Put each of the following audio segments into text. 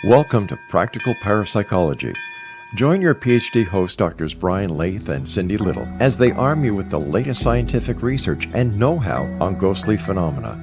Welcome to Practical Parapsychology. Join your PhD host Drs. Brian Laythe and Cindy Little as they arm you with the latest scientific research and know-how on ghostly phenomena.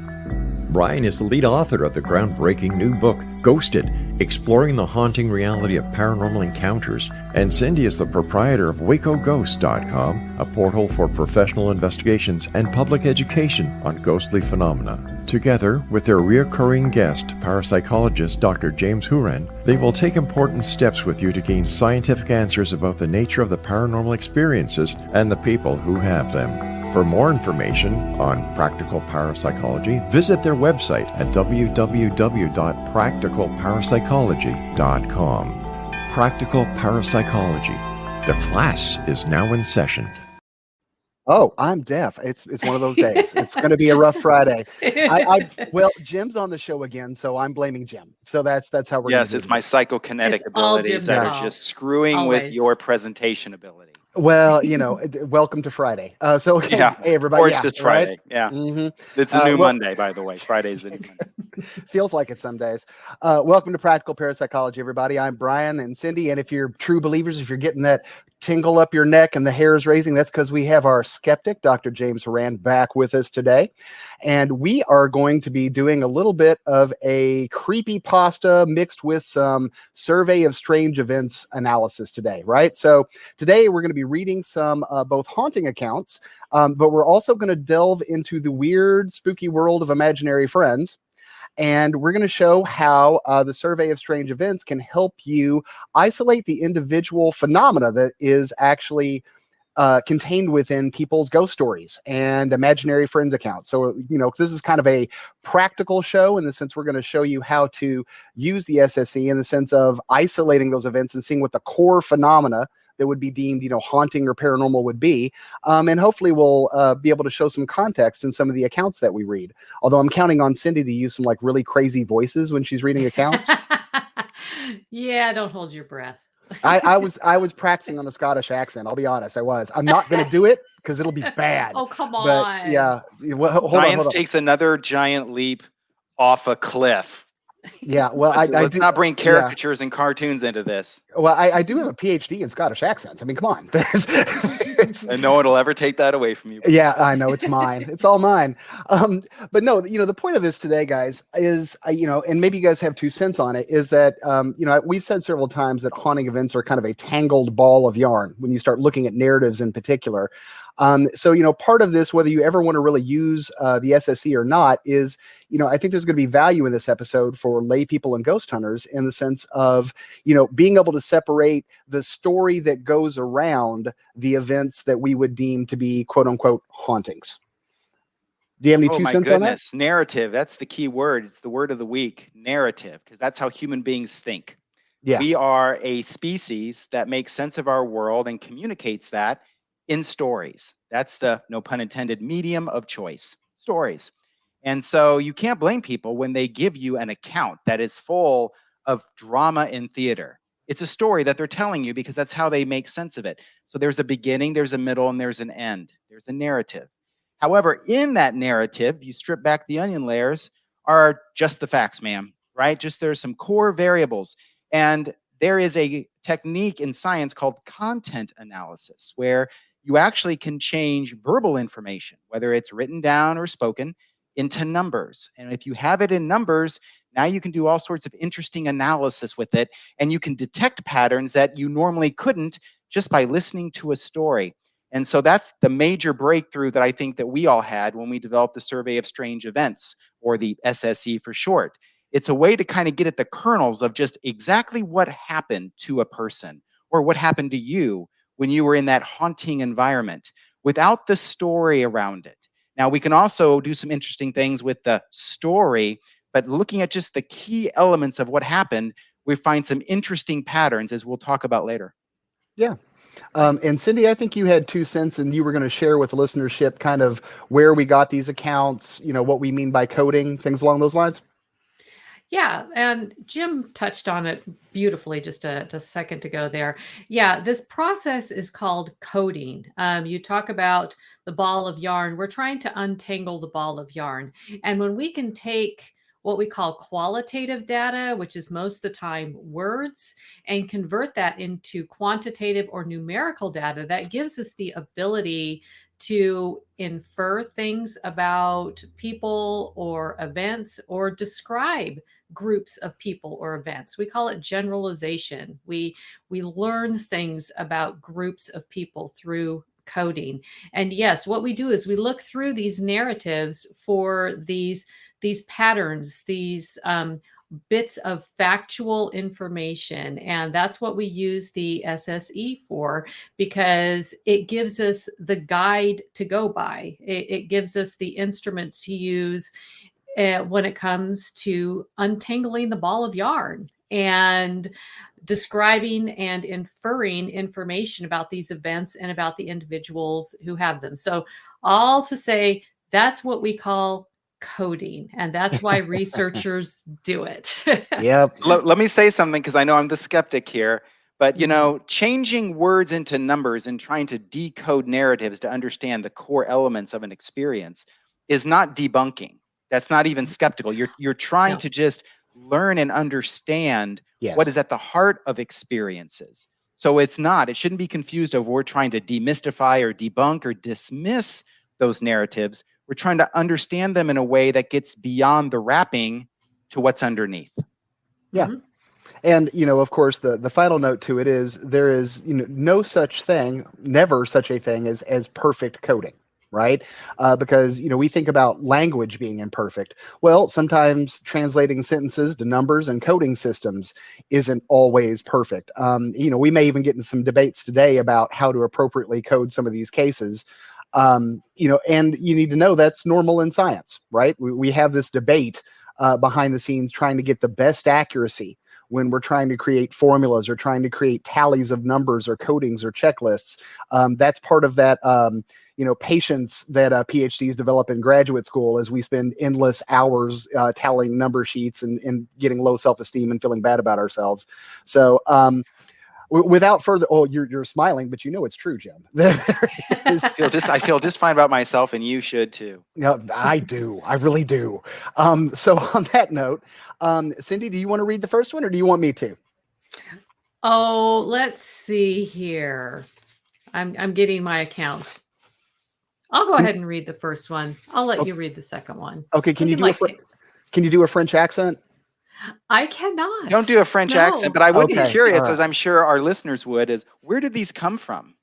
Brian is the lead author of the groundbreaking new book, Ghosted, Exploring the Haunting Reality of Paranormal Encounters, and Cindy is the proprietor of WacoGhost.com, a portal for professional investigations and public education on ghostly phenomena. Together, with their recurring guest, parapsychologist Dr. James Houran, they will take important steps with you to gain scientific answers about the nature of the paranormal experiences and the people who have them. For more information on practical parapsychology, visit their website at www.practicalparapsychology.com. Practical Parapsychology. The class is now in session. Oh, I'm deaf. It's one of those days. It's going to be a rough Friday. Well, Jim's on the show again, so I'm blaming Jim. So that's how we're. Yes, it's my psychokinetic abilities that are just screwing with your presentation ability. Well, welcome to Friday. Okay, yeah. Hey everybody. Or it's just Friday. Right? Yeah. Mm-hmm. It's a new Monday, by the way. Friday's a new Monday. Feels like it some days. Welcome to Practical Parapsychology, everybody. I'm Brian and Cindy, and if you're true believers, if you're getting that tingle up your neck and the hairs raising, that's because we have our skeptic, Dr. James Houran, back with us today. And we are going to be doing a little bit of a creepypasta mixed with some survey of strange events analysis today, right? So today we're going to be reading some both haunting accounts, but we're also going to delve into the weird, spooky world of imaginary friends. And we're going to show how the survey of strange events can help you isolate the individual phenomena that is actually contained within people's ghost stories and imaginary friends accounts. So, this is kind of a practical show in the sense we're going to show you how to use the SSE in the sense of isolating those events and seeing what the core phenomena that would be deemed, haunting or paranormal would be. And hopefully we'll be able to show some context in some of the accounts that we read. Although I'm counting on Cindy to use some like really crazy voices when she's reading accounts. Yeah, don't hold your breath. I was practicing on the Scottish accent. I'll be honest. I'm not going to do it because it'll be bad. Oh, come on. But yeah. Well, Science takes another giant leap off a cliff. Yeah, well, let's not bring caricatures and cartoons into this. Well, I do have a PhD in Scottish accents. I mean, come on. And no one will ever take that away from you. Yeah, I know. It's mine. It's all mine. But no, the point of this today, guys, is, and maybe you guys have 2 cents on it, is that, we've said several times that haunting events are kind of a tangled ball of yarn when you start looking at narratives in particular. So, part of this, whether you ever want to really use the SSE or not, is, I think there's going to be value in this episode for lay people and ghost hunters in the sense of, being able to separate the story that goes around the events that we would deem to be quote unquote hauntings. Do you have any 2 cents on that? Narrative. That's the key word. It's the word of the week, narrative, because that's how human beings think. Yeah. We are a species that makes sense of our world and communicates that in stories. That's the, no pun intended, medium of choice, stories. And so you can't blame people when they give you an account that is full of drama in theater. It's a story that they're telling you because that's how they make sense of it. So there's a beginning, there's a middle, and there's an end. There's a narrative. However, in that narrative, you strip back the onion layers, are just the facts, ma'am, right? Just there's some core variables. And there is a technique in science called content analysis, where you actually can change verbal information, whether it's written down or spoken, into numbers. And if you have it in numbers, now you can do all sorts of interesting analysis with it, and you can detect patterns that you normally couldn't just by listening to a story. And so that's the major breakthrough that I think that we all had when we developed the Survey of Strange Events, or the SSE for short. It's a way to kind of get at the kernels of just exactly what happened to a person, or what happened to you when you were in that haunting environment without the story around it. Now, we can also do some interesting things with the story, but looking at just the key elements of what happened, we find some interesting patterns, as we'll talk about later. Yeah. And Cindy, I think you had 2 cents and you were going to share with the listenership kind of where we got these accounts, what we mean by coding, things along those lines. Yeah, and Jim touched on it beautifully just a second ago there. Yeah, this process is called coding. You talk about the ball of yarn. We're trying to untangle the ball of yarn. And when we can take what we call qualitative data, which is most of the time words, and convert that into quantitative or numerical data that gives us the ability to infer things about people or events or describe groups of people or events. We call it generalization. We learn things about groups of people through coding. And yes, what we do is we look through these narratives for these patterns, these bits of factual information. And that's what we use the SSE for, because it gives us the guide to go by. It gives us the instruments to use when it comes to untangling the ball of yarn and describing and inferring information about these events and about the individuals who have them. So all to say, that's what we call coding, and that's why researchers do it. Yep. Let me say something, because I know I'm the skeptic here, but changing words into numbers and trying to decode narratives to understand the core elements of an experience is not debunking. That's not even skeptical. You're trying to just learn and understand what is at the heart of experiences. So it shouldn't be confused over we're trying to demystify or debunk or dismiss those narratives. We're trying to understand them in a way that gets beyond the wrapping to what's underneath. Yeah. Mm-hmm. And, of course, the final note to it is there is, no such thing, never such a thing as perfect coding, right? Because, we think about language being imperfect. Well, sometimes translating sentences to numbers and coding systems isn't always perfect. We may even get into some debates today about how to appropriately code some of these cases. And you need to know that's normal in science, right? We have this debate behind the scenes trying to get the best accuracy when we're trying to create formulas or trying to create tallies of numbers or codings or checklists. That's part of that, patience that PhDs develop in graduate school as we spend endless hours tallying number sheets and getting low self-esteem and feeling bad about ourselves. So, without further, you're smiling, but it's true, Jim. I feel just fine about myself, and you should too. Yeah, I do. I really do. So on that note, Cindy, do you want to read the first one, or do you want me to? Oh, let's see here. I'm getting my account. I'll go ahead and read the first one. I'll let you read the second one. Okay. Can you do a French accent? I cannot. Don't do a French accent, but I would be curious, as I'm sure our listeners would, is where did these come from?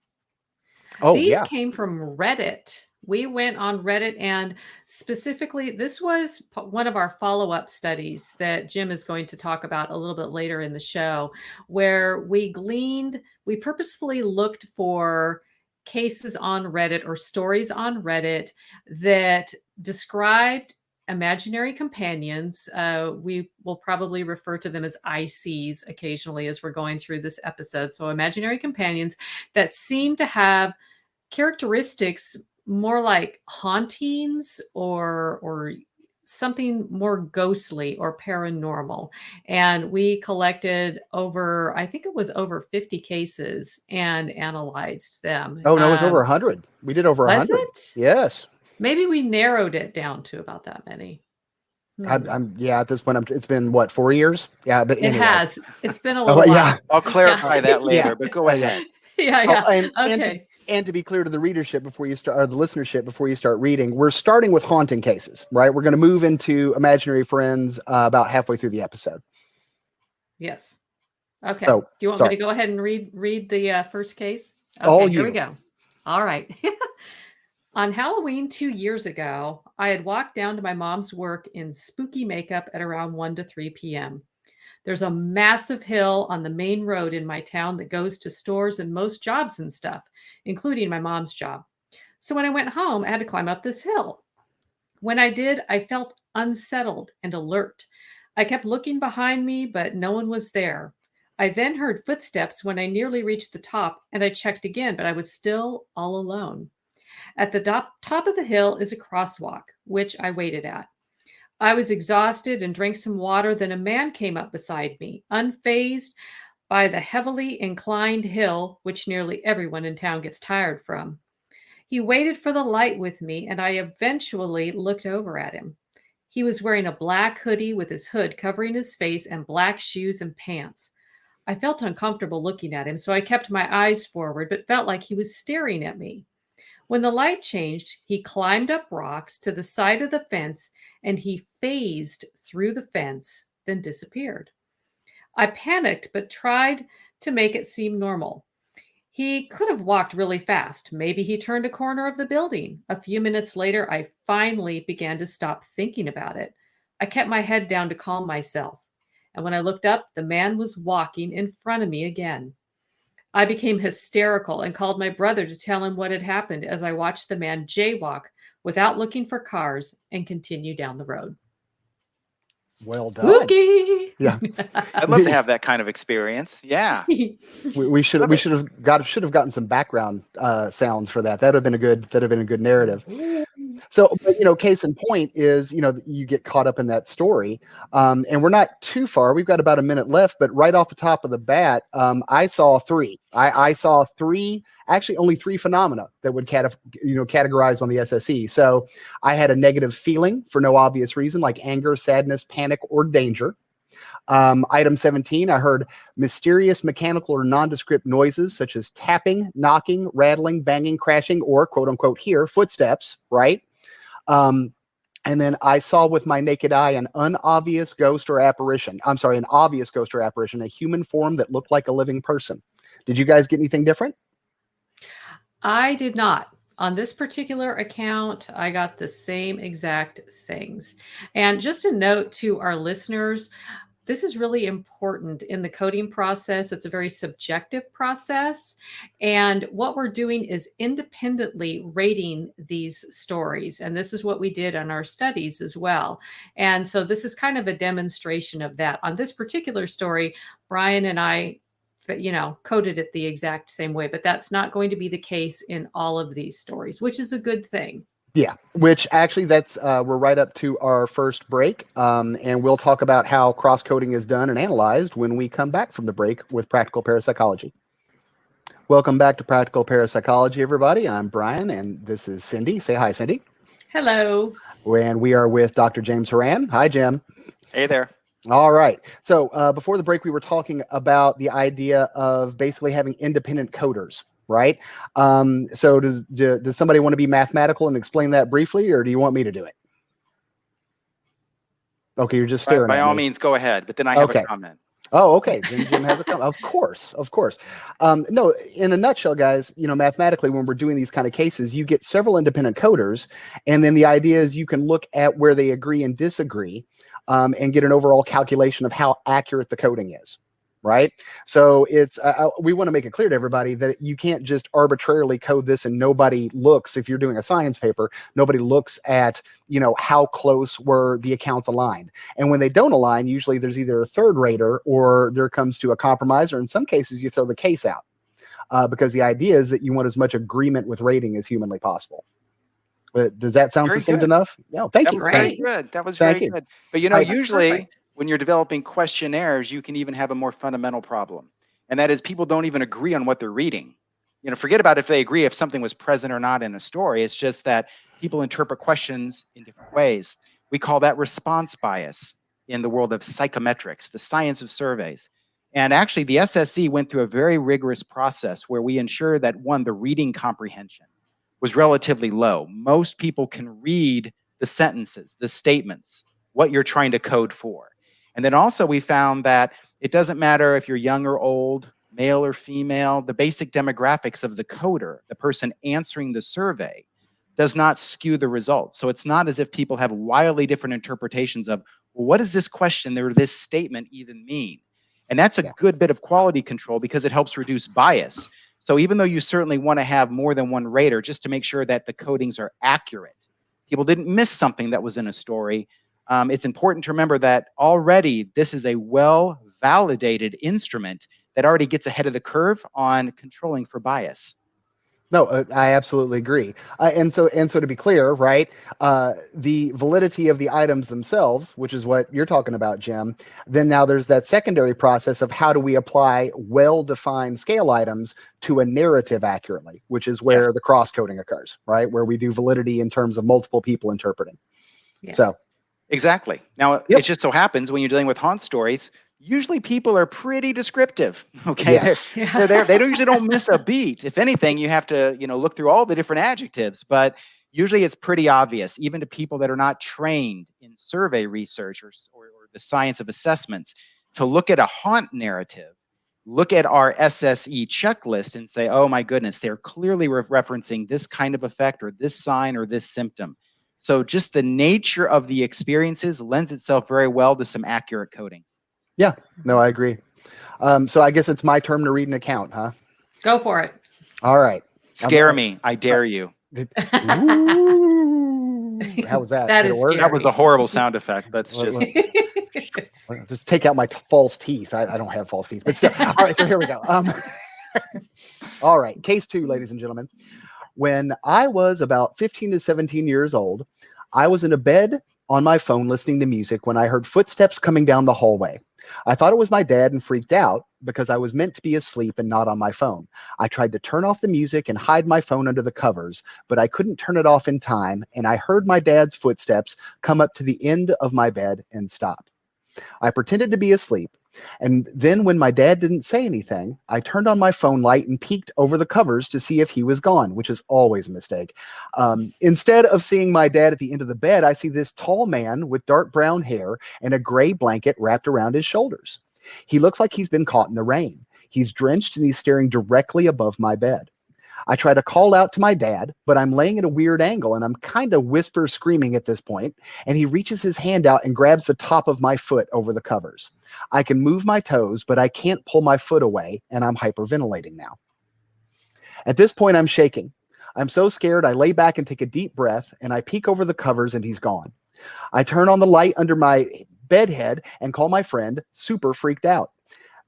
These came from Reddit. We went on Reddit, and specifically, this was one of our follow-up studies that Jim is going to talk about a little bit later in the show, where we purposefully looked for cases on Reddit or stories on Reddit that described imaginary companions. We will probably refer to them as ICs occasionally as we're going through this episode. So imaginary companions that seem to have characteristics more like hauntings or something more ghostly or paranormal. And we collected I think it was over 50 cases and analyzed them. Oh, no, it was over 100. We did over 100. Was it? Yes. Maybe we narrowed it down to about that many. At this point, it's been what, 4 years? Yeah, but anyway. It has. It's been a little while. Yeah. I'll clarify that later, but go ahead. And to be clear to the readership before you start, or the listenership before you start reading, we're starting with haunting cases, right? We're going to move into imaginary friends about halfway through the episode. Yes. Okay. Do you want me to go ahead and read the first case? Okay, here we go. All right. On Halloween 2 years ago, I had walked down to my mom's work in spooky makeup at around 1 to 3 p.m. There's a massive hill on the main road in my town that goes to stores and most jobs and stuff, including my mom's job. So when I went home, I had to climb up this hill. When I did, I felt unsettled and alert. I kept looking behind me, but no one was there. I then heard footsteps when I nearly reached the top, and I checked again, but I was still all alone. At the top of the hill is a crosswalk, which I waited at. I was exhausted and drank some water. Then a man came up beside me, unfazed by the heavily inclined hill, which nearly everyone in town gets tired from. He waited for the light with me, and I eventually looked over at him. He was wearing a black hoodie with his hood covering his face and black shoes and pants. I felt uncomfortable looking at him, so I kept my eyes forward, but felt like he was staring at me. When the light changed, he climbed up rocks to the side of the fence and he phased through the fence, then disappeared. I panicked, but tried to make it seem normal. He could have walked really fast. Maybe he turned a corner of the building. A few minutes later, I finally began to stop thinking about it. I kept my head down to calm myself. And when I looked up, the man was walking in front of me again. I became hysterical and called my brother to tell him what had happened as I watched the man jaywalk without looking for cars and continue down the road. Well done. Spooky. Yeah. I'd love to have that kind of experience. Yeah. We should have gotten some background sounds for that. That'd have been a good narrative. So, but, case in point is, you get caught up in that story, and we're not too far. We've got about a minute left, but right off the top of the bat, I saw three. I saw three, actually only three phenomena that would categorize on the SSE. So I had a negative feeling for no obvious reason, like anger, sadness, panic, or danger. Item 17, I heard mysterious mechanical or nondescript noises such as tapping, knocking, rattling, banging, crashing, or quote unquote here, footsteps, right? And then I saw with my naked eye an obvious ghost or apparition, a human form that looked like a living person. Did you guys get anything different? I did not. On this particular account, I got the same exact things. And just a note to our listeners, this is really important in the coding process. It's a very subjective process. And what we're doing is independently rating these stories. And this is what we did on our studies as well. And so this is kind of a demonstration of that. On this particular story, Brian and I coded it the exact same way, but that's not going to be the case in all of these stories, which is a good thing. Yeah, which actually that's we're right up to our first break, and we'll talk about how cross-coding is done and analyzed when we come back from the break with Practical Parapsychology. Welcome back to Practical Parapsychology, everybody. I'm Brian, and this is Cindy. Say hi, Cindy. Hello. And we are with Dr. James Houran. Hi, Jim. Hey there. All right. So before the break, we were talking about the idea of basically having independent coders, right? So does somebody want to be mathematical and explain that briefly, or do you want me to do it? Okay, you're just staring at me. By all means, go ahead. But then I have a comment. Oh, okay. Jim has a comment. Of course. No, in a nutshell, guys, mathematically, when we're doing these kind of cases, you get several independent coders, and then the idea is you can look at where they agree and disagree, and get an overall calculation of how accurate the coding is, right? So it's we want to make it clear to everybody that you can't just arbitrarily code this and nobody looks. If you're doing a science paper, nobody looks at how close were the accounts aligned. And when they don't align, usually there's either a third rater or there comes to a compromise, or in some cases you throw the case out, because the idea is that you want as much agreement with rating as humanly possible. But does that sound succinct enough? No, thank you. Very good. That was very good. But usually when you're developing questionnaires, you can even have a more fundamental problem. And that is people don't even agree on what they're reading. Forget about if they agree if something was present or not in a story. It's just that people interpret questions in different ways. We call that response bias in the world of psychometrics, the science of surveys. And actually, the SSE went through a very rigorous process where we ensure that, one, the reading comprehension was relatively low. Most people can read the sentences, the statements, what you're trying to code for. And then also we found that it doesn't matter if you're young or old, male or female, the basic demographics of the coder, the person answering the survey, does not skew the results. So it's not as if people have wildly different interpretations of, well, what does this question or this statement even mean? And that's a good bit of quality control because it helps reduce bias. So even though you certainly want to have more than one rater just to make sure that the codings are accurate, people didn't miss something that was in a story, it's important to remember that already this is a well-validated instrument that already gets ahead of the curve on controlling for bias. No, I absolutely agree. And so to be clear, right, the validity of the items themselves, which is what you're talking about, Jim, then now there's that secondary process of how do we apply well-defined scale items to a narrative accurately, which is where the cross-coding occurs, right, where we do validity in terms of multiple people interpreting. Yes. So. Exactly. Now, Yep. it just so happens when you're dealing with haunt stories, usually people are pretty descriptive. Okay, Yes. they're there. They usually don't miss a beat. If anything, you have to look through all the different adjectives, but usually it's pretty obvious, even to people that are not trained in survey research or the science of assessments, to look at a haunt narrative, look at our SSE checklist and say, oh my goodness, they're clearly referencing this kind of effect or this sign or this symptom. So just the nature of the experiences lends itself very well to some accurate coding. Yeah, no, I agree. So I guess it's my turn to read an account, huh? Go for it. All right. Scare me. I dare you. Ooh, how was that? That Did it is work? scary. That was the horrible sound effect. That's just... Just take out my false teeth. I don't have false teeth, but still. All right, so here we go. All right, case 2, ladies and gentlemen. When I was about 15 to 17 years old, I was in a bed on my phone listening to music when I heard footsteps coming down the hallway. I thought it was my dad and freaked out because I was meant to be asleep and not on my phone. I tried to turn off the music and hide my phone under the covers, but I couldn't turn it off in time, and I heard my dad's footsteps come up to the end of my bed and stop. I pretended to be asleep, and then when my dad didn't say anything, I turned on my phone light and peeked over the covers to see if he was gone, which is always a mistake. Instead of seeing my dad at the end of the bed, I see this tall man with dark brown hair and a gray blanket wrapped around his shoulders. He looks like he's been caught in the rain. He's drenched and he's staring directly above my bed. I try to call out to my dad, but I'm laying at a weird angle and I'm kind of whisper screaming at this point, and he reaches his hand out and grabs the top of my foot over the covers. I can move my toes, but I can't pull my foot away, and I'm hyperventilating now. At this point, I'm shaking. I'm so scared, I lay back and take a deep breath, and I peek over the covers, and he's gone. I turn on the light under my bed head and call my friend, super freaked out.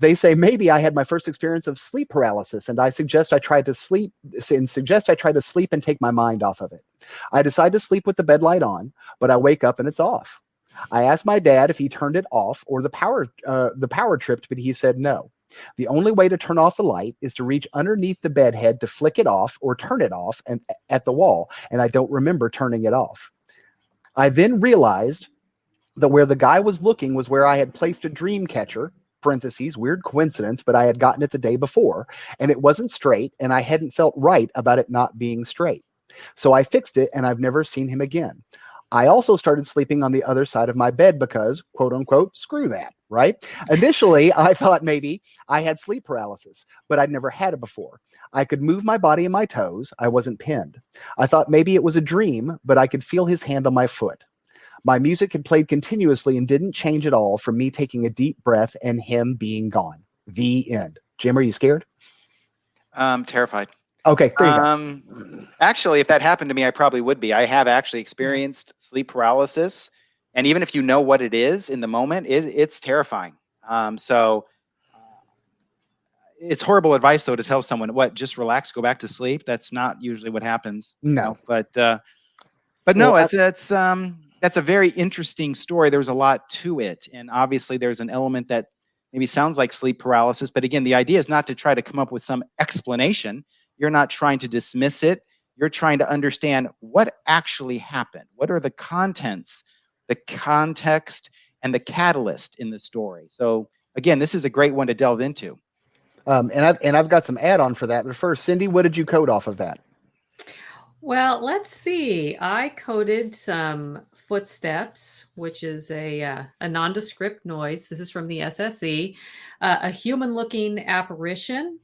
They say maybe I had my first experience of sleep paralysis, and I suggest I try to sleep and take my mind off of it. I decide to sleep with the bed light on, but I wake up and it's off. I asked my dad if he turned it off or the power tripped, but he said no. The only way to turn off the light is to reach underneath the bed head to flick it off or turn it off and at the wall, and I don't remember turning it off. I then realized that where the guy was looking was where I had placed a dream catcher, parentheses, weird coincidence, but I had gotten it the day before, and it wasn't straight, and I hadn't felt right about it not being straight. So I fixed it, and I've never seen him again. I also started sleeping on the other side of my bed because, quote unquote, screw that, right? Initially, I thought maybe I had sleep paralysis, but I'd never had it before. I could move my body and my toes. I wasn't pinned. I thought maybe it was a dream, but I could feel his hand on my foot. My music had played continuously and didn't change at all from me taking a deep breath and him being gone. The end. Jim, are you scared? Terrified. Okay, there you go. Actually, if that happened to me, I probably would be. I have actually experienced sleep paralysis, and even if you know what it is in the moment, it's terrifying. So it's horrible advice, though, to tell someone, "What? Just relax, go back to sleep." That's not usually what happens. No, but no, that's a very interesting story. There's a lot to it, and obviously, there's an element that maybe sounds like sleep paralysis. But again, the idea is not to try to come up with some explanation. You're not trying to dismiss it. You're trying to understand what actually happened. What are the contents, the context, and the catalyst in the story? So again, this is a great one to delve into. And I've got some add-on for that. But first, Cindy, what did you code off of that? Well, let's see. I coded some footsteps, which is a nondescript noise. This is from the SSE, a human-looking apparition,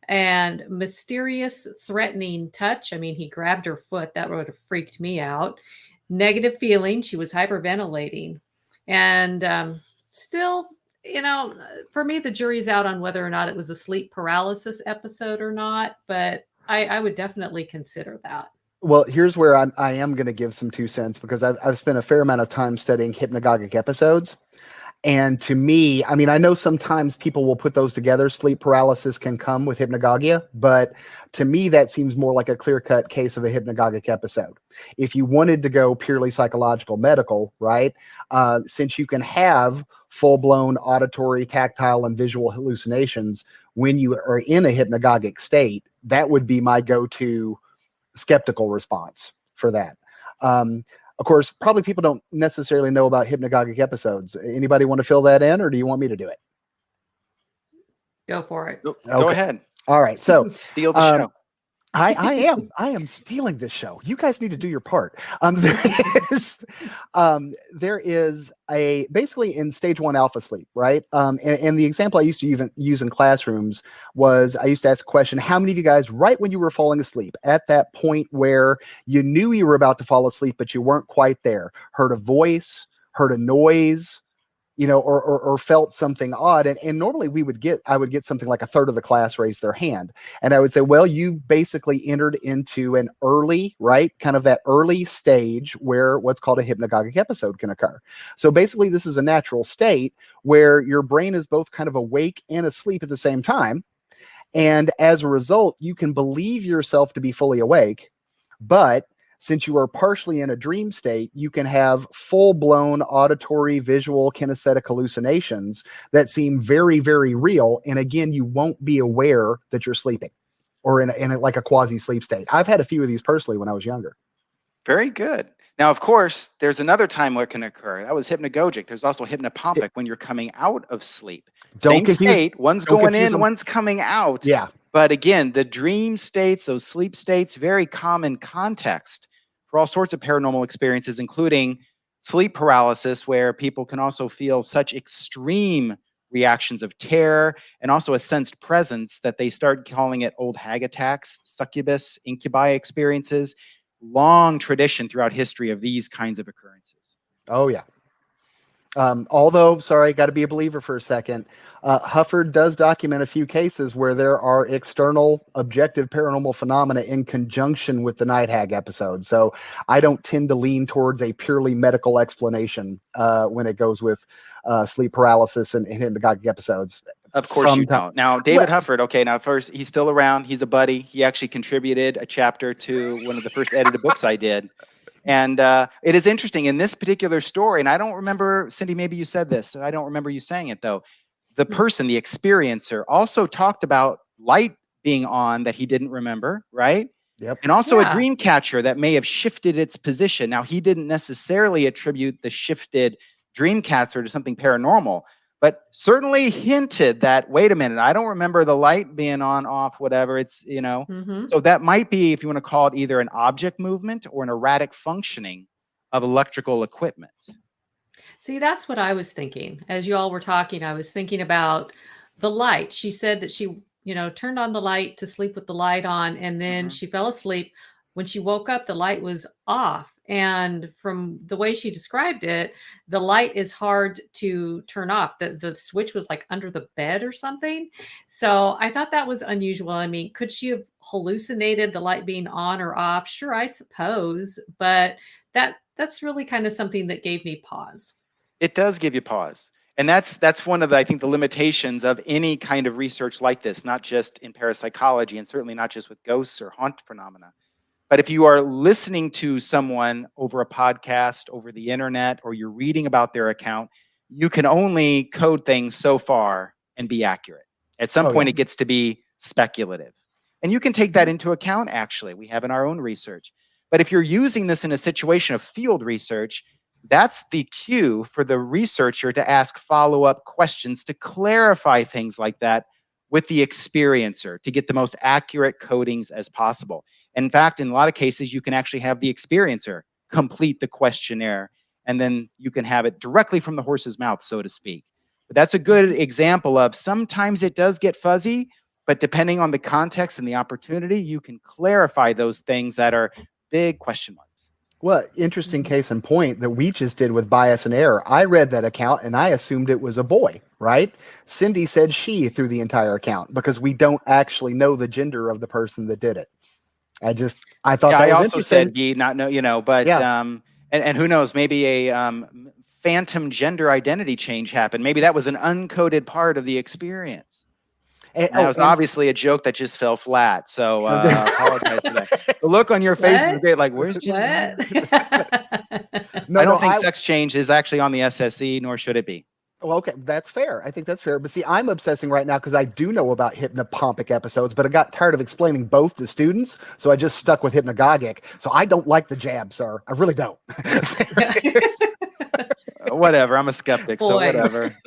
and mysterious, threatening touch. I mean, he grabbed her foot. That would have freaked me out. Negative feeling. She was hyperventilating. And still, for me, the jury's out on whether or not it was a sleep paralysis episode or not, but I would definitely consider that. Well, here's where I am going to give some 2 cents, because I've spent a fair amount of time studying hypnagogic episodes. And to me, I mean, I know sometimes people will put those together. Sleep paralysis can come with hypnagogia, but to me, that seems more like a clear-cut case of a hypnagogic episode. If you wanted to go purely psychological, medical, right, since you can have full-blown auditory, tactile, and visual hallucinations when you are in a hypnagogic state, that would be my go-to skeptical response for that. Of course, probably people don't necessarily know about hypnagogic episodes. Anybody want to fill that in, or do you want me to do it? Go for it. Go ahead. All right. So Steal the show. I am stealing this show. You guys need to do your part. There is a basically in stage 1 alpha sleep, right? And the example I used to even use in classrooms was I used to ask a question: how many of you guys, right when you were falling asleep, at that point where you knew you were about to fall asleep but you weren't quite there, heard a voice, heard a noise, or felt something odd? And normally I would get something like a third of the class raise their hand. And I would say, well, you basically entered into an early, right? Kind of that early stage where what's called a hypnagogic episode can occur. So basically this is a natural state where your brain is both kind of awake and asleep at the same time. And as a result, you can believe yourself to be fully awake, but since you are partially in a dream state, you can have full-blown auditory, visual, kinesthetic hallucinations that seem very, very real. And again, you won't be aware that you're sleeping or in like a quasi-sleep state. I've had a few of these personally when I was younger. Very good. Now, of course, there's another time where it can occur. That was hypnagogic. There's also hypnopompic when you're coming out of sleep. Same state. One's going in, one's coming out. Yeah. But again, the dream states, those sleep states, very common context for all sorts of paranormal experiences, including sleep paralysis, where people can also feel such extreme reactions of terror and also a sensed presence that they start calling it old hag attacks, succubus, incubi experiences. Long tradition throughout history of these kinds of occurrences. Oh, yeah. Although, sorry, got to be a believer for a second. Hufford does document a few cases where there are external objective paranormal phenomena in conjunction with the night hag episode. So I don't tend to lean towards a purely medical explanation when it goes with sleep paralysis and hypnagogic episodes. Of course you don't. Now, David Hufford, okay, now first, he's still around. He's a buddy. He actually contributed a chapter to one of the first edited books I did. And it is interesting in this particular story, and I don't remember, Cindy, maybe you said this. I don't remember you saying it, though. The person, the experiencer, also talked about light being on that he didn't remember, right? Yep. And also a dream catcher that may have shifted its position. Now, he didn't necessarily attribute the shifted dream catcher to something paranormal, but certainly hinted that, wait a minute, I don't remember the light being on, off, whatever. It's, so that might be, if you want to call it, either an object movement or an erratic functioning of electrical equipment. See, that's what I was thinking. As you all were talking, I was thinking about the light. She said that she, turned on the light to sleep with the light on, and then she fell asleep. When she woke up, the light was off. And from the way she described it, the light is hard to turn off. The switch was like under the bed or something. So I thought that was unusual. I mean, could she have hallucinated the light being on or off? Sure, I suppose. But that's really kind of something that gave me pause. It does give you pause. And that's one of the, I think, the limitations of any kind of research like this, not just in parapsychology and certainly not just with ghosts or haunt phenomena. But if you are listening to someone over a podcast, over the internet, or you're reading about their account, you can only code things so far and be accurate. At some point, it gets to be speculative. And you can take that into account, actually. We have in our own research. But if you're using this in a situation of field research, that's the cue for the researcher to ask follow-up questions to clarify things like that with the experiencer to get the most accurate codings as possible. In fact, in a lot of cases, you can actually have the experiencer complete the questionnaire, and then you can have it directly from the horse's mouth, so to speak. But that's a good example of sometimes it does get fuzzy, but depending on the context and the opportunity, you can clarify those things that are big question marks. Well, interesting case in point that we just did with bias and error. I read that account and I assumed it was a boy, right? Cindy said she through the entire account because we don't actually know the gender of the person that did it. I thought that was also interesting. said he not know, but and who knows, maybe a phantom gender identity change happened. Maybe that was an uncoded part of the experience. And that was obviously a joke that just fell flat. So apologize for that. The look on your face is great. Like, where's Jim? No, I don't think sex change is actually on the SSE, nor should it be. Well, okay, that's fair. I think that's fair. But see, I'm obsessing right now because I do know about hypnopompic episodes, but I got tired of explaining both to students, so I just stuck with hypnagogic. So I don't like the jab, sir. I really don't. Whatever. I'm a skeptic, so Boys. whatever.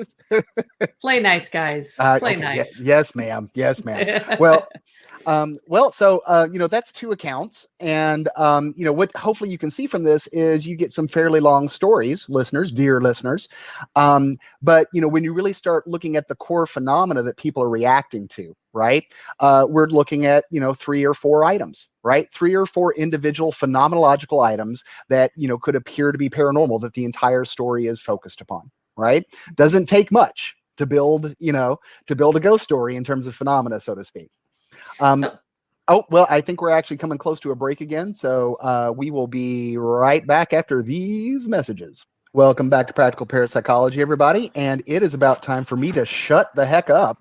Play nice, guys. Play Okay, nice. yes, ma'am. Yes, ma'am. Well, that's 2 accounts. And, what hopefully you can see from this is you get some fairly long stories, listeners, dear listeners. But, when you really start looking at the core phenomena that people are reacting to, right? We're looking at, 3 or 4 items, right? 3 or 4 individual phenomenological items that, could appear to be paranormal that the entire story is focused upon, right? Doesn't take much to build a ghost story in terms of phenomena, so to speak. Oh, well, I think we're actually coming close to a break again. So we will be right back after these messages. Welcome back to Practical Parapsychology, everybody. And it is about time for me to shut the heck up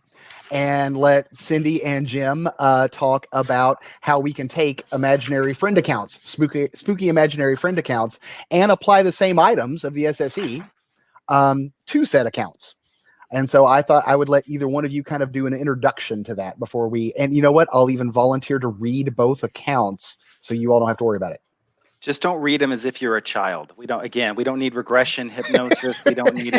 and let Cindy and Jim talk about how we can take imaginary friend accounts, spooky imaginary friend accounts, and apply the same items of the SSE to said accounts. And so I thought I would let either one of you kind of do an introduction to that before and you know what? I'll even volunteer to read both accounts so you all don't have to worry about it. Just don't read them as if you're a child. We don't need regression hypnosis. We don't need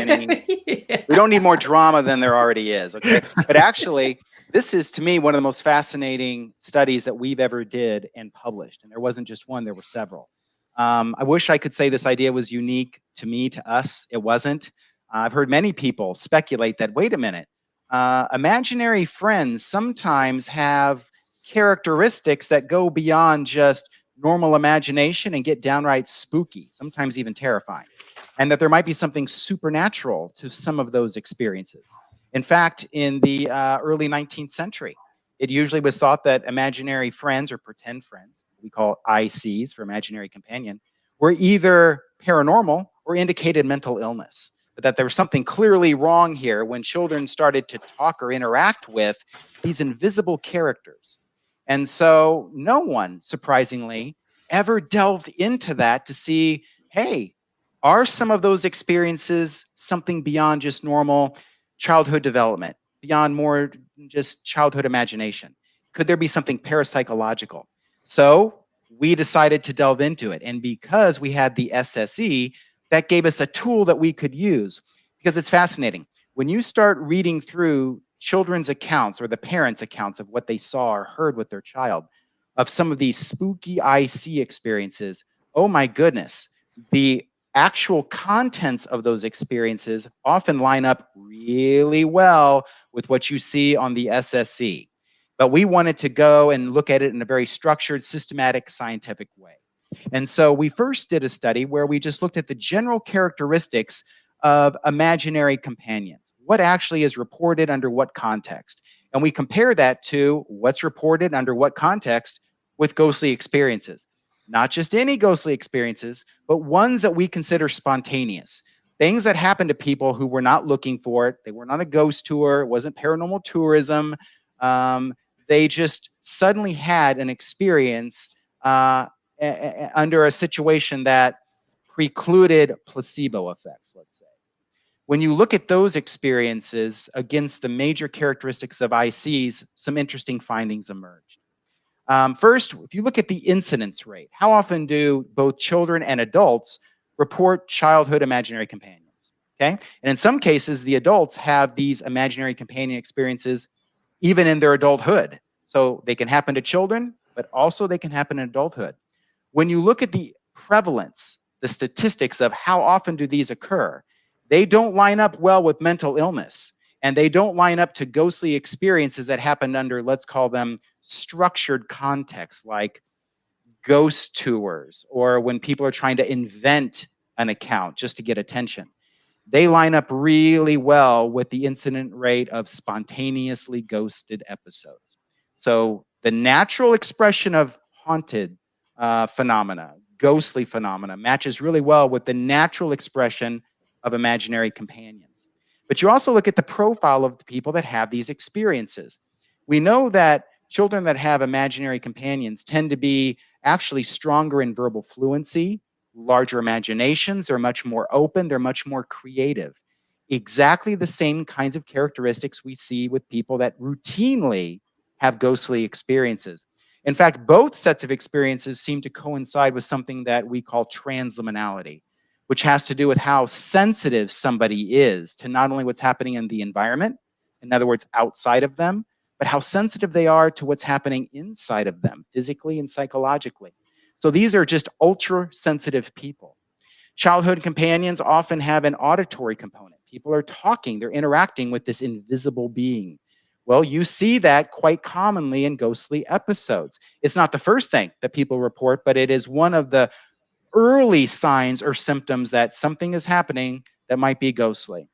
we don't need more drama than there already is. Okay. But actually, this is to me one of the most fascinating studies that we've ever did and published. And there wasn't just one, there were several. I wish I could say this idea was unique to me, to us. It wasn't. I've heard many people speculate that, wait a minute, imaginary friends sometimes have characteristics that go beyond just normal imagination and get downright spooky, sometimes even terrifying, and that there might be something supernatural to some of those experiences. In fact, in the early 19th century, it usually was thought that imaginary friends or pretend friends, we call ICs for imaginary companion, were either paranormal or indicated mental illness. But that there was something clearly wrong here when children started to talk or interact with these invisible characters. And so no one, surprisingly, ever delved into that to see, hey, are some of those experiences something beyond just normal childhood development, beyond more just childhood imagination? Could there be something parapsychological? So we decided to delve into it. And because we had the SSE, that gave us a tool that we could use, because it's fascinating. When you start reading through children's accounts or the parents' accounts of what they saw or heard with their child, of some of these spooky IC experiences, oh my goodness, the actual contents of those experiences often line up really well with what you see on the SSE. But we wanted to go and look at it in a very structured, systematic, scientific way. And so we first did a study where we just looked at the general characteristics of imaginary companions. What actually is reported under what context? And we compare that to what's reported under what context with ghostly experiences. Not just any ghostly experiences, but ones that we consider spontaneous. Things that happen to people who were not looking for it. They weren't on a ghost tour. It wasn't paranormal tourism. They just suddenly had an experience under a situation that precluded placebo effects, let's say. When you look at those experiences against the major characteristics of ICs, some interesting findings emerged. First, if you look at the incidence rate, how often do both children and adults report childhood imaginary companions? Okay, and in some cases, the adults have these imaginary companion experiences even in their adulthood. So they can happen to children, but also they can happen in adulthood. When you look at the prevalence, the statistics of how often do these occur, they don't line up well with mental illness, and they don't line up to ghostly experiences that happened under, let's call them, structured contexts, like ghost tours, or when people are trying to invent an account just to get attention. They line up really well with the incident rate of spontaneously ghosted episodes. So the natural expression of haunted phenomena, ghostly phenomena, matches really well with the natural expression of imaginary companions. But you also look at the profile of the people that have these experiences. We know that children that have imaginary companions tend to be actually stronger in verbal fluency, larger imaginations, they're much more open, they're much more creative. exactly the same kinds of characteristics we see with people that routinely have ghostly experiences. In fact, both sets of experiences seem to coincide with something that we call transliminality, which has to do with how sensitive somebody is to not only what's happening in the environment, in other words, outside of them, but how sensitive they are to what's happening inside of them, physically and psychologically. So these are just ultra sensitive people. Childhood companions often have an auditory component. People are talking, they're interacting with this invisible being. Well, you see that quite commonly in ghostly episodes. It's not the first thing that people report, but it is one of the early signs or symptoms that something is happening that might be ghostly.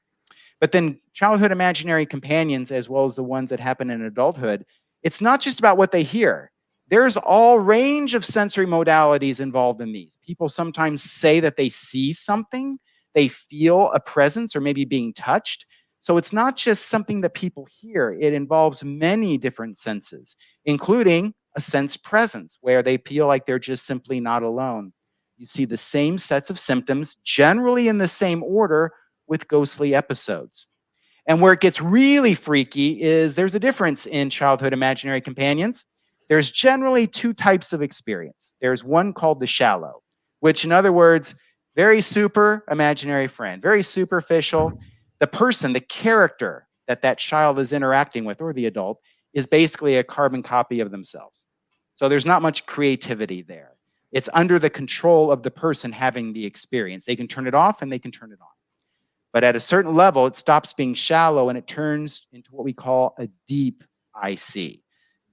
But then childhood imaginary companions, as well as the ones that happen in adulthood, it's not just about what they hear. There's all range of sensory modalities involved in these. People sometimes say that they see something, they feel a presence or maybe being touched. So it's not just something that people hear. It involves many different senses, including a sense presence where they feel like they're just simply not alone. You see the same sets of symptoms, generally in the same order, with ghostly episodes. And where it gets really freaky is there's a difference in childhood imaginary companions. There's generally two types of experience. There's one called the shallow, which, in other words, very super imaginary friend, very superficial. The person, the character that that child is interacting with, or the adult, is basically a carbon copy of themselves. So there's not much creativity there. It's under the control of the person having the experience. They can turn it off and they can turn it on. But at a certain level, it stops being shallow and it turns into what we call a deep IC.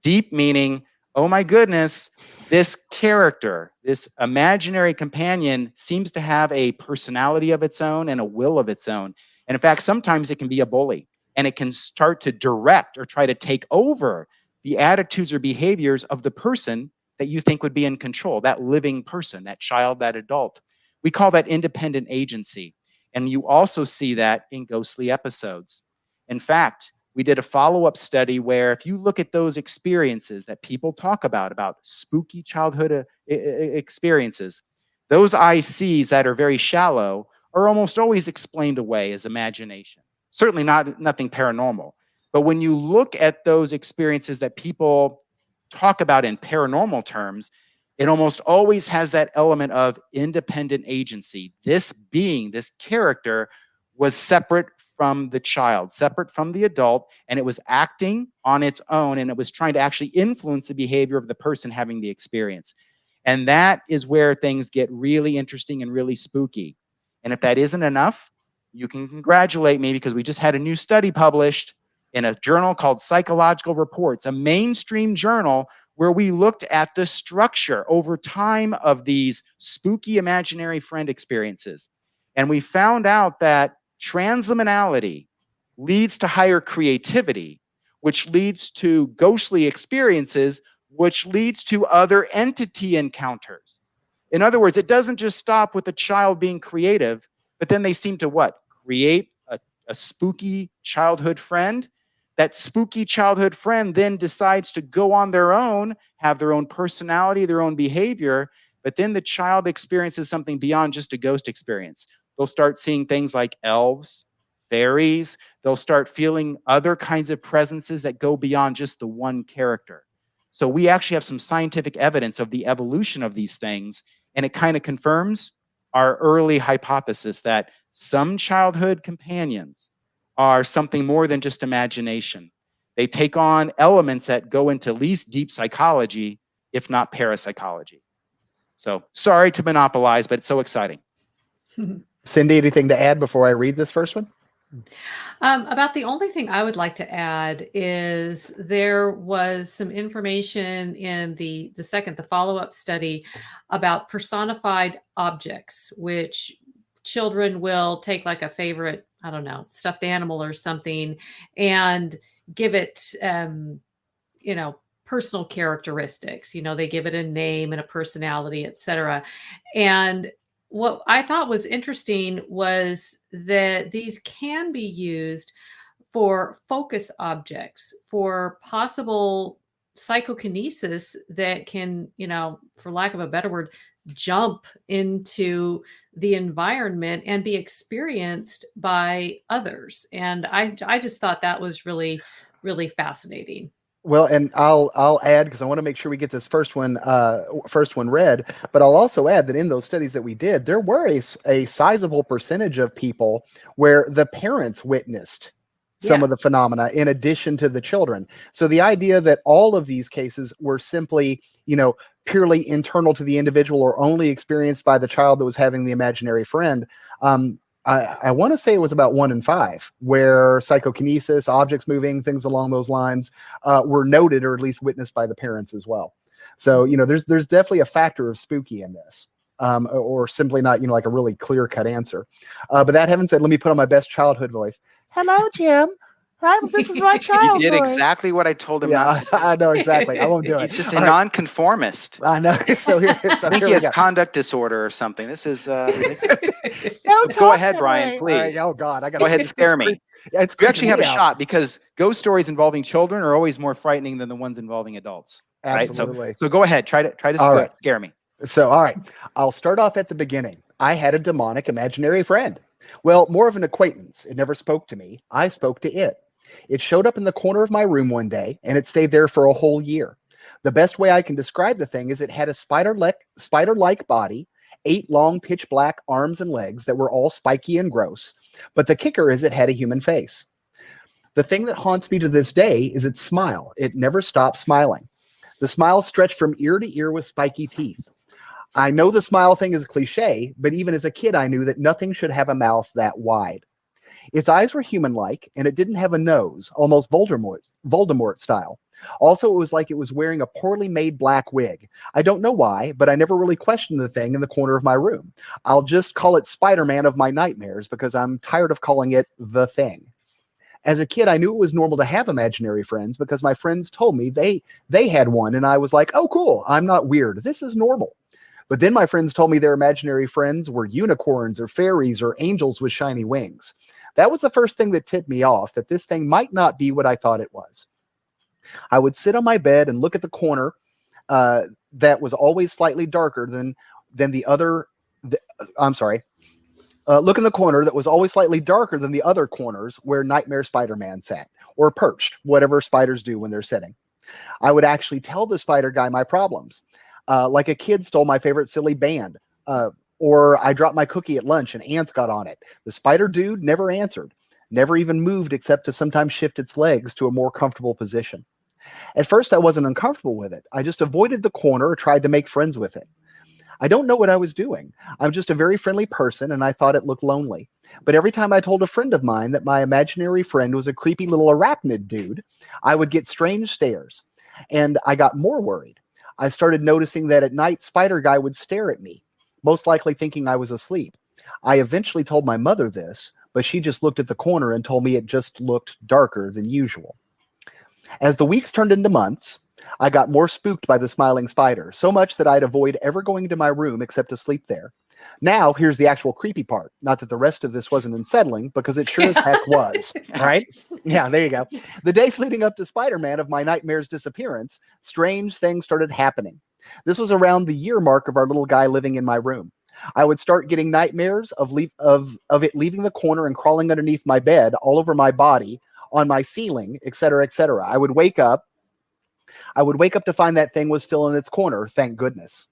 Deep meaning, oh my goodness, this character, this imaginary companion seems to have a personality of its own and a will of its own. And in fact, sometimes it can be a bully and it can start to direct or try to take over the attitudes or behaviors of the person that you think would be in control, that living person, that child, that adult. We call that independent agency. And you also see that in ghostly episodes. In fact, we did a follow-up study where if you look at those experiences that people talk about spooky childhood experiences, those ICs that are very shallow are almost always explained away as imagination. Certainly nothing paranormal. But when you look at those experiences that people talk about in paranormal terms, it almost always has that element of independent agency. This being, this character, was separate from the child, separate from the adult, and it was acting on its own, and it was trying to actually influence the behavior of the person having the experience. And that is where things get really interesting and really spooky. And if that isn't enough, you can congratulate me because we just had a new study published in a journal called Psychological Reports, a mainstream journal where we looked at the structure over time of these spooky imaginary friend experiences. And we found out that transliminality leads to higher creativity, which leads to ghostly experiences, which leads to other entity encounters. In other words, it doesn't just stop with the child being creative, but then they seem to what? Create a spooky childhood friend. That spooky childhood friend then decides to go on their own, have their own personality, their own behavior, but then the child experiences something beyond just a ghost experience. They'll start seeing things like elves, fairies. They'll start feeling other kinds of presences that go beyond just the one character. So we actually have some scientific evidence of the evolution of these things, and it kind of confirms our early hypothesis that some childhood companions are something more than just imagination. They take on elements that go into at least deep psychology, if not parapsychology. So sorry to monopolize, but it's so exciting. Cindy, anything to add before I read this first one? About the only thing I would like to add is there was some information in the follow-up study about personified objects, which children will take like a favorite, I don't know, stuffed animal or something and give it, personal characteristics. They give it a name and a personality, etc. And what I thought was interesting was that these can be used for focus objects, for possible psychokinesis that can, for lack of a better word, jump into the environment and be experienced by others. And I just thought that was really, really fascinating. Well, and I'll add, because I want to make sure we get this first one read, but I'll also add that in those studies that we did, there were a sizable percentage of people where the parents witnessed some of the phenomena in addition to the children. So the idea that all of these cases were simply, purely internal to the individual or only experienced by the child that was having the imaginary friend, I want to say it was about 1 in 5 where psychokinesis, objects moving, things along those lines were noted or at least witnessed by the parents as well. So, there's definitely a factor of spooky in this, or simply not, like a really clear-cut answer. But that having said, let me put on my best childhood voice. Hello, Jim. This is my child. He did exactly what I told him not to do. I know exactly. I won't do it. He's just a nonconformist. I know. So I think he has conduct disorder or something. This is go ahead, Brian, please. Right, oh God, I got go ahead and scare me. You actually have a shot, because ghost stories involving children are always more frightening than the ones involving adults. Absolutely. Right? So go ahead, try to scare me. So all right, I'll start off at the beginning. I had a demonic imaginary friend. Well, more of an acquaintance. It never spoke to me. I spoke to it. It showed up in the corner of my room one day, and it stayed there for a whole year. The best way I can describe the thing is it had a spider-like body, 8 long pitch black arms and legs that were all spiky and gross. But the kicker is it had a human face. The thing that haunts me to this day is its smile. It never stopped smiling. The smile stretched from ear to ear with spiky teeth. I know the smile thing is a cliche, but even as a kid, I knew that nothing should have a mouth that wide. Its eyes were human-like, and it didn't have a nose, almost Voldemort style. Also, it was like it was wearing a poorly made black wig. I don't know why, but I never really questioned the thing in the corner of my room. I'll just call it Spider-Man of my nightmares because I'm tired of calling it the thing. As a kid, I knew it was normal to have imaginary friends because my friends told me they had one, and I was like, oh, cool, I'm not weird. This is normal. But then my friends told me their imaginary friends were unicorns or fairies or angels with shiny wings. That was the first thing that tipped me off that this thing might not be what I thought it was. I would sit on my bed and look at the corner that was always slightly darker than the other. Look in the corner that was always slightly darker than the other corners where Nightmare Spider-Man sat or perched, whatever spiders do when they're sitting. I would actually tell the spider guy my problems. Like a kid stole my favorite silly band, or I dropped my cookie at lunch and ants got on it. The spider dude never answered, never even moved except to sometimes shift its legs to a more comfortable position. At first, I wasn't uncomfortable with it. I just avoided the corner or tried to make friends with it. I don't know what I was doing. I'm just a very friendly person, and I thought it looked lonely. But every time I told a friend of mine that my imaginary friend was a creepy little arachnid dude, I would get strange stares, and I got more worried. I started noticing that at night, Spider Guy would stare at me, most likely thinking I was asleep. I eventually told my mother this, but she just looked at the corner and told me it just looked darker than usual. As the weeks turned into months, I got more spooked by the smiling spider, so much that I'd avoid ever going into my room except to sleep there. Now, here's the actual creepy part. Not that the rest of this wasn't unsettling, because it sure as heck was, right? Yeah, there you go. The days leading up to Spider-Man of my nightmare's disappearance, strange things started happening. This was around the year mark of our little guy living in my room. I would start getting nightmares of it leaving the corner and crawling underneath my bed, all over my body, on my ceiling, etc., etc. I would wake up to find that thing was still in its corner, thank goodness.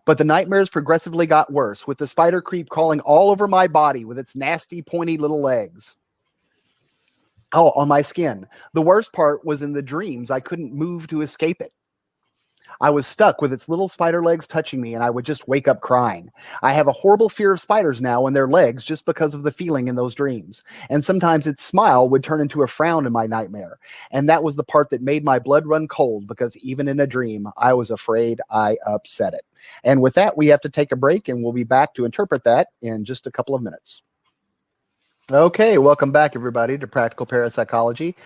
But the nightmares progressively got worse, with the spider creep crawling all over my body with its nasty, pointy little legs. Oh, on my skin. The worst part was in the dreams. I couldn't move to escape it. I was stuck with its little spider legs touching me, and I would just wake up crying. I have a horrible fear of spiders now and their legs just because of the feeling in those dreams. And sometimes its smile would turn into a frown in my nightmare. And that was the part that made my blood run cold, because even in a dream, I was afraid I upset it. And with that, we have to take a break, and we'll be back to interpret that in just a couple of minutes. Okay, welcome back, everybody, to Practical Parapsychology.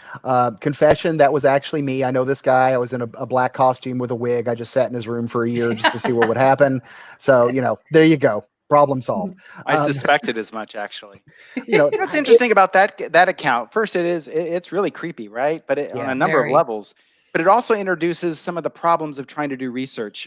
Confession, that was actually me. I know this guy. I was in a black costume with a wig. I just sat in his room for a year just to see what would happen. So, there you go. Problem solved. I suspected as much, actually. What's interesting about that account? First, it's really creepy, right? But on a number of levels. But it also introduces some of the problems of trying to do research.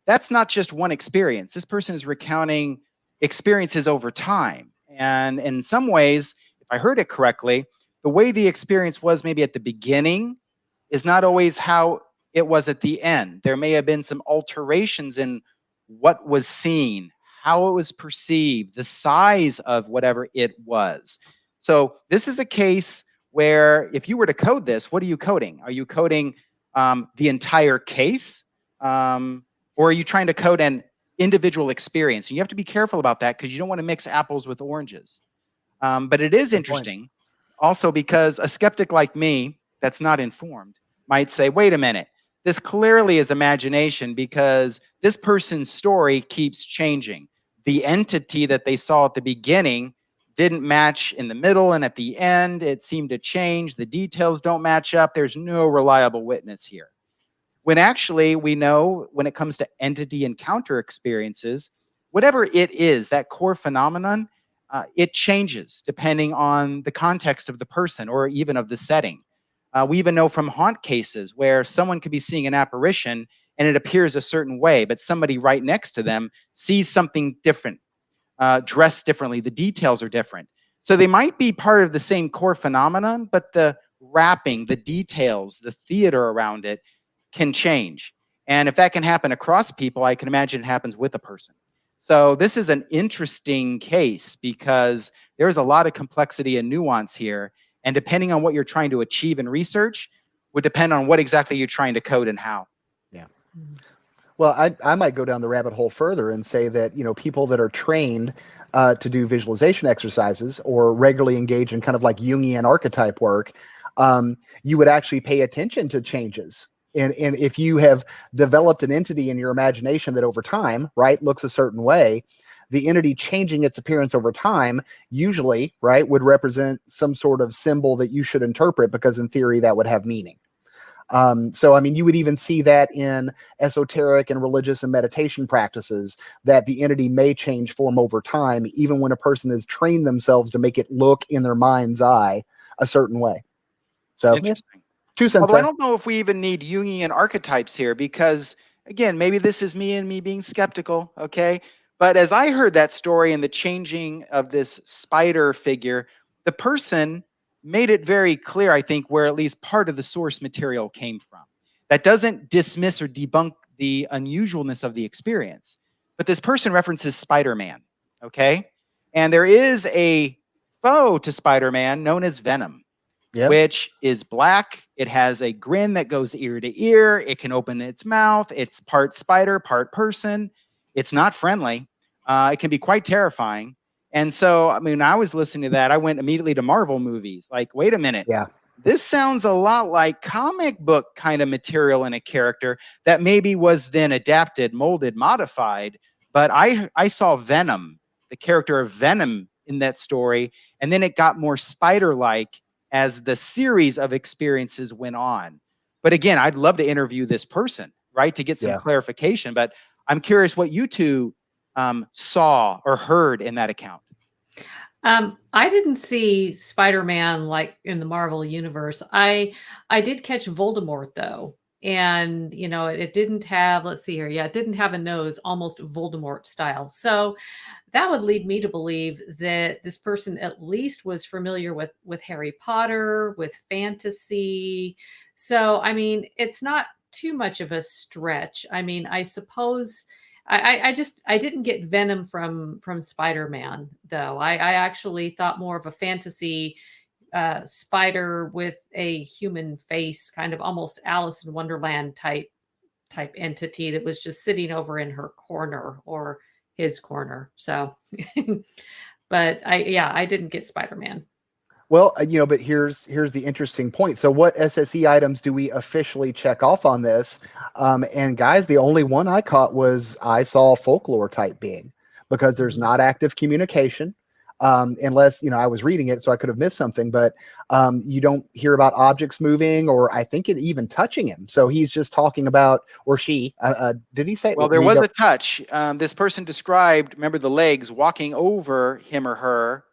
that's not just one experience. This person is recounting experiences over time. And in some ways, if I heard it correctly, the way the experience was maybe at the beginning is not always how it was at the end. There may have been some alterations in what was seen, how it was perceived, the size of whatever it was. So this is a case where if you were to code this, what are you coding? Are you coding the entire case? Or are you trying to code an individual experience? And you have to be careful about that because you don't want to mix apples with oranges. But it is interesting also because a skeptic like me that's not informed might say, wait a minute, this clearly is imagination because this person's story keeps changing. The entity that they saw at the beginning didn't match in the middle, and at the end, it seemed to change. The details don't match up. There's no reliable witness here. When actually we know when it comes to entity encounter experiences, whatever it is, that core phenomenon, it changes depending on the context of the person or even of the setting. We even know from haunt cases where someone could be seeing an apparition and it appears a certain way, but somebody right next to them sees something different, dressed differently. The details are different. So they might be part of the same core phenomenon, but the wrapping, the details, the theater around it can change. And if that can happen across people, I can imagine it happens with a person. So this is an interesting case because there's a lot of complexity and nuance here. And depending on what you're trying to achieve in research would depend on what exactly you're trying to code and how. Yeah. Well, I might go down the rabbit hole further and say that, people that are trained to do visualization exercises or regularly engage in kind of like Jungian archetype work, you would actually pay attention to changes. And if you have developed an entity in your imagination that over time, right, looks a certain way, the entity changing its appearance over time usually, right, would represent some sort of symbol that you should interpret because in theory that would have meaning. So, I mean, you would even see that in esoteric and religious and meditation practices that the entity may change form over time, even when a person has trained themselves to make it look in their mind's eye a certain way. So, interesting. 2 cents. Although I don't know if we even need Jungian archetypes here because, again, maybe this is me being skeptical, okay? But as I heard that story and the changing of this spider figure, the person made it very clear, I think, where at least part of the source material came from. That doesn't dismiss or debunk the unusualness of the experience. But this person references Spider-Man, okay? And there is a foe to Spider-Man known as Venom. Yep. Which is black. It has a grin that goes ear to ear. It can open its mouth. It's part spider, part person. It's not friendly. It can be quite terrifying. And so, I mean, I was listening to that. I went immediately to Marvel movies. Like, wait a minute. Yeah. This sounds a lot like comic book kind of material in a character that maybe was then adapted, molded, modified. But I saw Venom, the character of Venom in that story. And then it got more spider-like as the series of experiences went on. But again, I'd love to interview this person, right, to get some clarification. But I'm curious what you two saw or heard in that account. I didn't see Spider-Man like in the Marvel universe. I did catch Voldemort though. And, it didn't have, let's see here. Yeah, it didn't have a nose, almost Voldemort style. So that would lead me to believe that this person at least was familiar with Harry Potter, with fantasy. So, I mean, it's not too much of a stretch. I mean, I suppose I didn't get Venom from Spider-Man though. I actually thought more of a fantasy spider with a human face, kind of almost Alice in Wonderland type entity that was just sitting over in her corner or his corner. So, but I didn't get Spider-Man. Well, but here's the interesting point. So what SSE items do we officially check off on this? And guys, the only one I caught was I saw folklore type being because there's not active communication. Unless, I was reading it, so I could have missed something, but you don't hear about objects moving or I think it even touching him. So he's just talking about, or she, did he say? Well, there was a touch. This person described, remember the legs walking over him or her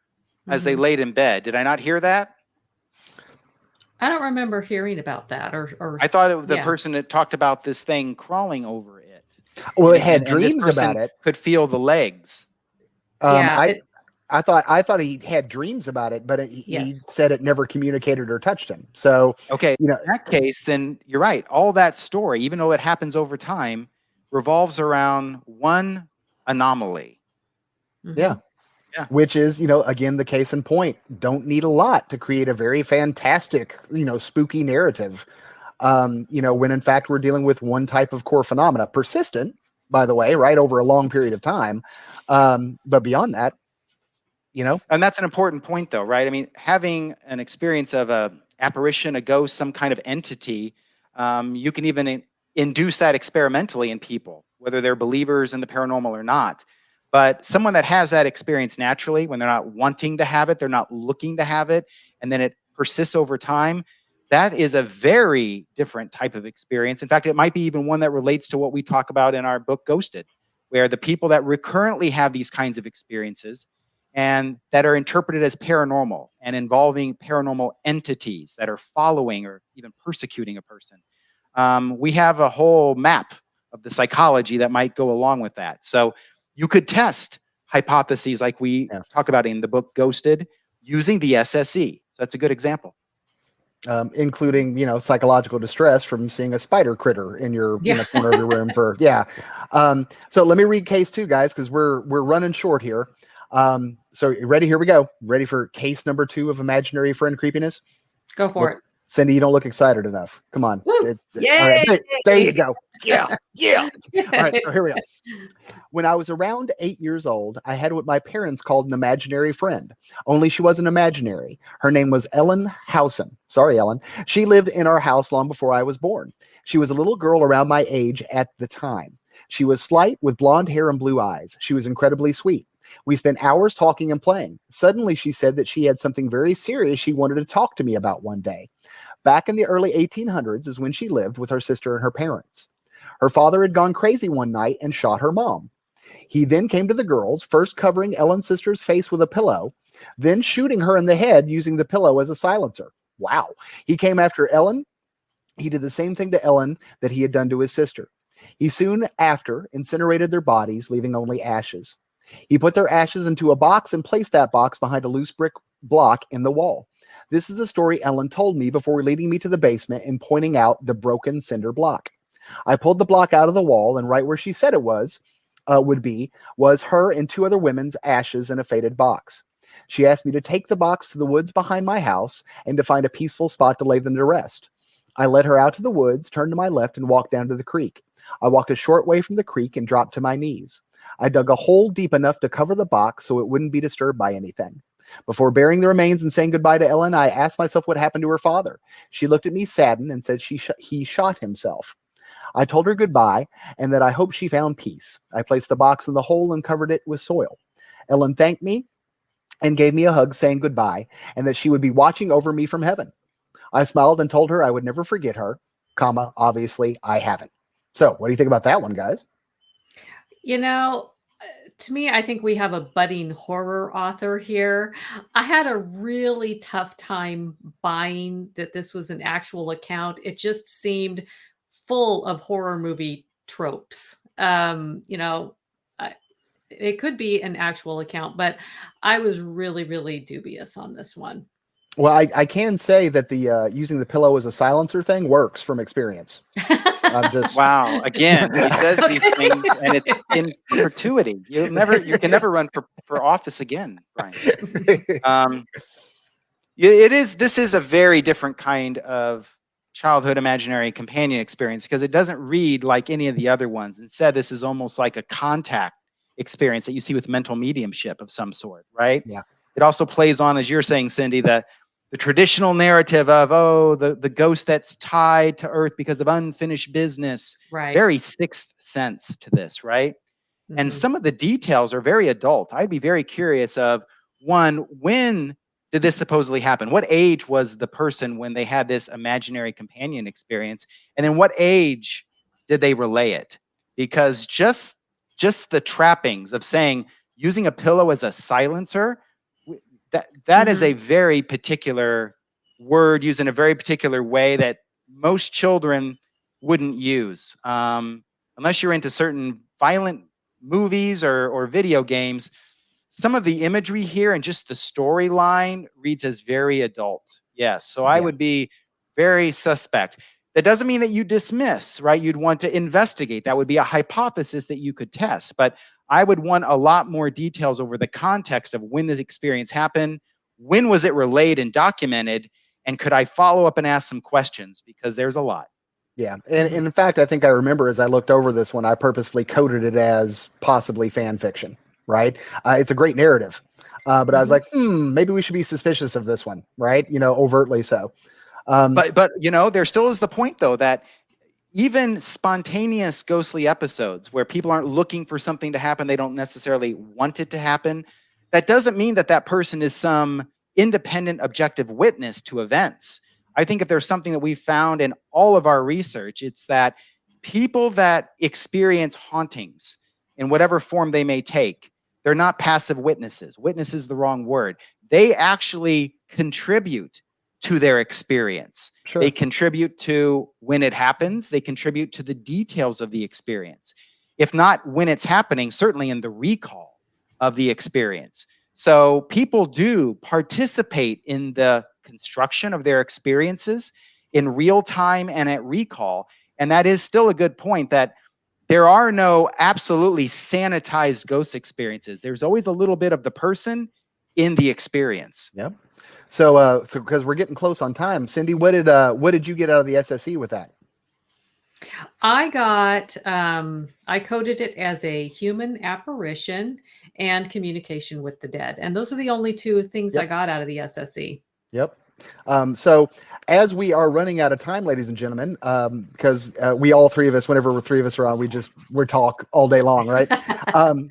as they laid in bed. Did I not hear that? I don't remember hearing about that. Or I thought the person that talked about this thing crawling over it. Well, And, it had and this dreams person about it. could feel the legs. Yeah. I thought he had dreams about it, but he Yes. said it never communicated or touched him. So, Okay, you know, in that case, then you're right. All that story, even though it happens over time, revolves around one anomaly. yeah. Yeah. Which is, again, the case in point. Don't need a lot to create a very fantastic, spooky narrative. When in fact we're dealing with one type of core phenomena, persistent, by the way, right, over a long period of time. But beyond that, And that's an important point, though, right? I mean, having an experience of a apparition, a ghost, some kind of entity, you can even induce that experimentally in people, whether they're believers in the paranormal or not. But someone that has that experience naturally, when they're not wanting to have it, they're not looking to have it, and then it persists over time, that is a very different type of experience. In fact, it might be even one that relates to what we talk about in our book, Ghosted, where the people that recurrently have these kinds of experiences and that are interpreted as paranormal and involving paranormal entities that are following or even persecuting a person. We have a whole map of the psychology that might go along with that. So you could test hypotheses like we talk about in the book Ghosted using the SSE. So that's a good example. Including, psychological distress from seeing a spider critter in your corner of your room for, so let me read case 2, guys, because we're running short here. So you ready? Here we go. Ready for case number 2 of imaginary friend creepiness? Go for it. Cindy, you don't look excited enough. Come on. Yay! All right, there you go. Yeah. All right, so here we go. When I was around 8 years old, I had what my parents called an imaginary friend, only she wasn't imaginary. Her name was Ellen Houran. Sorry, Ellen. She lived in our house long before I was born. She was a little girl around my age at the time. She was slight with blonde hair and blue eyes. She was incredibly sweet. We spent hours talking and playing. Suddenly, she said that she had something very serious she wanted to talk to me about one day. Back in the early 1800s is when she lived with her sister and her parents. Her father had gone crazy one night and shot her mom. He then came to the girls, first covering Ellen's sister's face with a pillow, then shooting her in the head using the pillow as a silencer. Wow. He came after Ellen. He did the same thing to Ellen that he had done to his sister. He soon after incinerated their bodies, leaving only ashes. He put their ashes into a box and placed that box behind a loose brick block in the wall. This is the story Ellen told me before leading me to the basement and pointing out the broken cinder block. I pulled the block out of the wall, and right where she said it was her and 2 other women's ashes in a faded box. She asked me to take the box to the woods behind my house and to find a peaceful spot to lay them to rest. I led her out to the woods, turned to my left, and walked down to the creek. I walked a short way from the creek and dropped to my knees. I dug a hole deep enough to cover the box so it wouldn't be disturbed by anything. Before burying the remains and saying goodbye to Ellen, I asked myself what happened to her father. She looked at me saddened and said he shot himself. I told her goodbye and that I hoped she found peace. I placed the box in the hole and covered it with soil. Ellen thanked me and gave me a hug saying goodbye and that she would be watching over me from heaven. I smiled and told her I would never forget her, obviously I haven't. So what do you think about that one, guys? To me, I think we have a budding horror author here. I had a really tough time buying that this was an actual account. It just seemed full of horror movie tropes. It could be an actual account, but I was really, really dubious on this one. Well, I can say that the using the pillow as a silencer thing works from experience. Wow. Again, he says these things, and it's in perpetuity. You can never run for office again, Brian. This is a very different kind of childhood imaginary companion experience because it doesn't read like any of the other ones. Instead, this is almost like a contact experience that you see with mental mediumship of some sort, right? Yeah. It also plays on, as you're saying, Cindy, the traditional narrative of, the ghost that's tied to earth because of unfinished business. Right. Very Sixth Sense to this, right? Mm-hmm. And some of the details are very adult. I'd be very curious of, one, when did this supposedly happen? What age was the person when they had this imaginary companion experience? And then what age did they relay it? Because just the trappings of saying using a pillow as a silencer, that is a very particular word used in a very particular way that most children wouldn't use. unless you're into certain violent movies or video games, some of the imagery here and just the storyline reads as very adult. Yes. So I would be very suspect. That doesn't mean that you dismiss, right? You'd want to investigate. That would be a hypothesis that you could test. But I would want a lot more details over the context of when this experience happened, when was it relayed and documented, and could I follow up and ask some questions? Because there's a lot. Yeah. And in fact, I think I remember as I looked over this one, I purposefully coded it as possibly fan fiction, right? It's a great narrative. But I was like, maybe we should be suspicious of this one, right? Overtly so. But there still is the point, though, that even spontaneous ghostly episodes where people aren't looking for something to happen, they don't necessarily want it to happen, that doesn't mean that that person is some independent, objective witness to events. I think if there's something that we've found in all of our research, it's that people that experience hauntings in whatever form they may take, they're not passive witnesses. Witness is the wrong word. They actually contribute to their experience. Sure. They contribute to when it happens. They contribute to the details of the experience. If not when it's happening, certainly in the recall of the experience. So people do participate in the construction of their experiences in real time and at recall. And that is still a good point, that there are no absolutely sanitized ghost experiences. There's always a little bit of the person in the experience. Yep. So because we're getting close on time, Cindy, what did you get out of the SSE with that? I coded it as a human apparition and communication with the dead. And those are the only two things I got out of the SSE. Yep. So as we are running out of time, ladies and gentlemen, because we all three of us, whenever we're three of us are on, we talk all day long, right?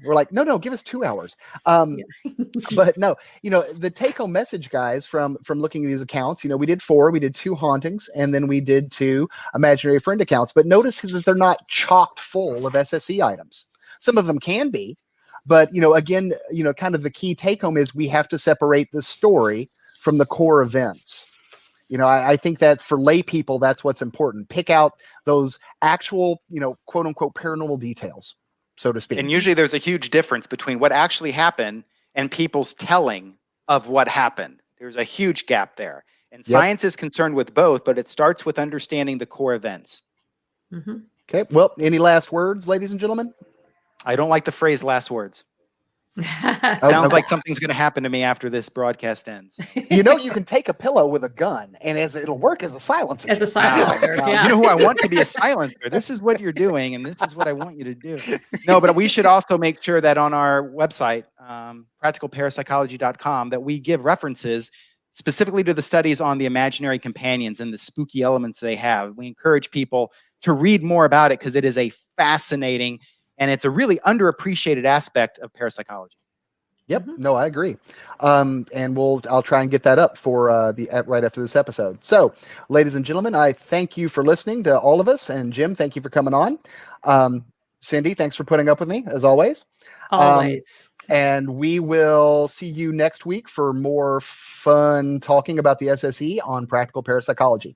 We're like, no, give us 2 hours. But no, the take home message, guys, from looking at these accounts, we did 4, we did 2 hauntings, and then we did 2 imaginary friend accounts. But notice that they're not chocked full of SSE items. Some of them can be, but again, kind of the key take home is we have to separate the story from the core events. I think that for lay people, that's what's important. Pick out those actual, quote unquote, paranormal details, so to speak. And usually there's a huge difference between what actually happened and people's telling of what happened. There's a huge gap there. And science is concerned with both, but it starts with understanding the core events. Mm-hmm. Okay. Well, any last words, ladies and gentlemen? I don't like the phrase last words. Sounds like something's going to happen to me after this broadcast ends. You can take a pillow with a gun, and it'll work as a silencer. As a silencer, You know who I want to be a silencer. This is what you're doing, and this is what I want you to do. No, but we should also make sure that on our website, practicalparapsychology.com, that we give references specifically to the studies on the imaginary companions and the spooky elements they have. We encourage people to read more about it because it is a fascinating and it's a really underappreciated aspect of parapsychology. Yep. No, I agree. And I'll try and get that up for right after this episode. So, ladies and gentlemen, I thank you for listening to all of us, and Jim, thank you for coming on. Cindy, thanks for putting up with me as always. Always. And we will see you next week for more fun talking about the SSE on Practical Parapsychology.